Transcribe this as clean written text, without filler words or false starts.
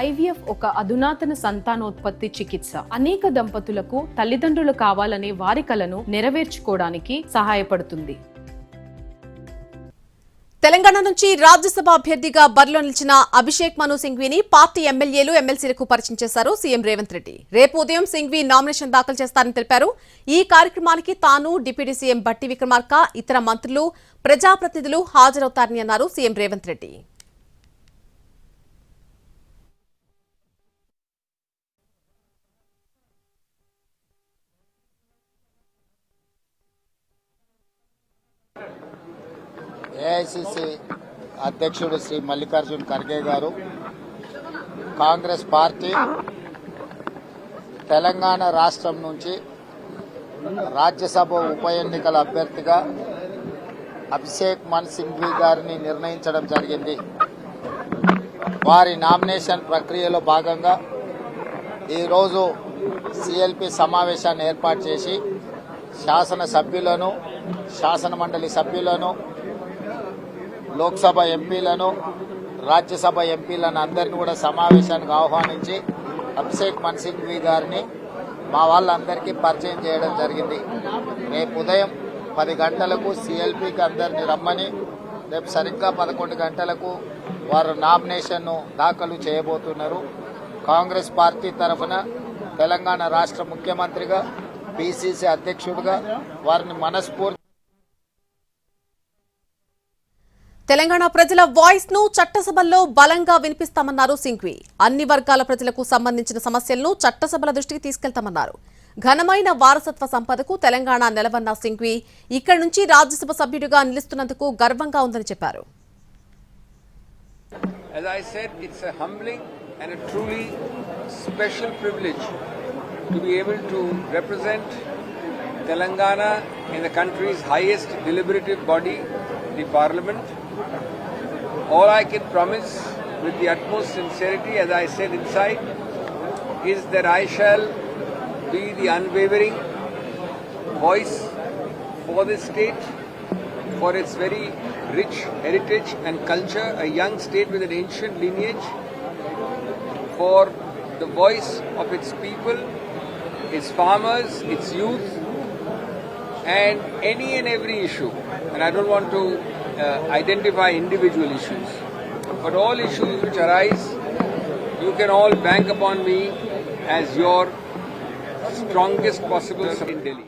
IVF ఒక అధునాతన సంతానోత్పత్తి చికిత్స. అనేక దంపతులకు తల్లిదండ్రులు కావాలనే వారి కలను నెరవేర్చుకోవడానికి సహాయపడుతుంది. తెలంగాణ నుంచి రాజ్యసభ అభ్యర్థిగా బరిలో నిలిచిన అభిషేక్ మను సింఘ్వీని పార్టీ ఎమ్మెల్యేలు ఎమ్మెల్సీలకు పరిచయం చేశారు సీఎం రేవంత్ రెడ్డి. రేపు ఉదయం సింఘ్వీ నామినేషన్ దాఖలు చేస్తారని తెలిపారు. ఈ కార్యక్రమానికి తాను, డిప్యూటీ సీఎం భట్టి విక్రమార్క, ఇతర మంత్రులు, ప్రజాప్రతినిధులు హాజరవుతారని అన్నారు సీఎం రేవంత్ రెడ్డి. ఏఐసిసి అధ్యక్షుడు శ్రీ మల్లికార్జున్ ఖర్గే గారు, కాంగ్రెస్ పార్టీ తెలంగాణ రాష్ట్రం నుంచి రాజ్యసభ ఉప ఎన్నికల అభ్యర్థిగా అభిషేక్ మను సింఘ్వీ గారిని నిర్ణయించడం జరిగింది. వారి నామినేషన్ ప్రక్రియలో భాగంగా ఈరోజు సిఎల్పి సమావేశాన్ని ఏర్పాటు చేసి శాసనసభ్యులను, శాసనమండలి సభ్యులను, లోక్సభ ఎంపీలను, రాజ్యసభ ఎంపీలను అందరినీ కూడా సమావేశానికి ఆహ్వానించి అభిషేక్ మను సింఘ్వీ గారిని మా వాళ్ళందరికీ పరిచయం చేయడం జరిగింది. రేపు ఉదయం 10 గంటలకు సిఎల్పికి అందరినీ రమ్మని, రేపు సరిగ్గా 11 గంటలకు వారు నామినేషన్ను దాఖలు చేయబోతున్నారు. కాంగ్రెస్ పార్టీ తరఫున తెలంగాణ రాష్ట్ర ముఖ్యమంత్రిగా, పిసిసి అధ్యక్షుడిగా వారిని మనస్ఫూర్తి తెలంగాణ ప్రజల వాయిస్ ను చట్టసభల్లో బలంగా వినిపిస్తామన్నారు సింఘ్వీ. అన్ని వర్గాల ప్రజలకు సంబంధించిన సమస్యలను చట్టసభల దృష్టికి తీసుకెళ్తామన్నారు. ఘనమైన వారసత్వ సంపదకు తెలంగాణ నెలవన్న సింఘ్వీ ఇక్కడి నుంచి రాజ్యసభ సభ్యుడిగా నిలుస్తున్నందుకు గర్వంగా ఉందని చెప్పారు. As I said, it's a humbling and a truly special privilege to be able to represent Telangana in the country's highest deliberative body, the Parliament. All I can promise with the utmost sincerity, as I said inside, is that I shall be the unwavering voice for this state, for its very rich heritage and culture, a young state with an ancient lineage, for the voice of its people, its farmers, its youth, and any and every issue. And I don't want to identify individual issues, but all issues which arise, you can all bank upon me as your strongest possible in Delhi.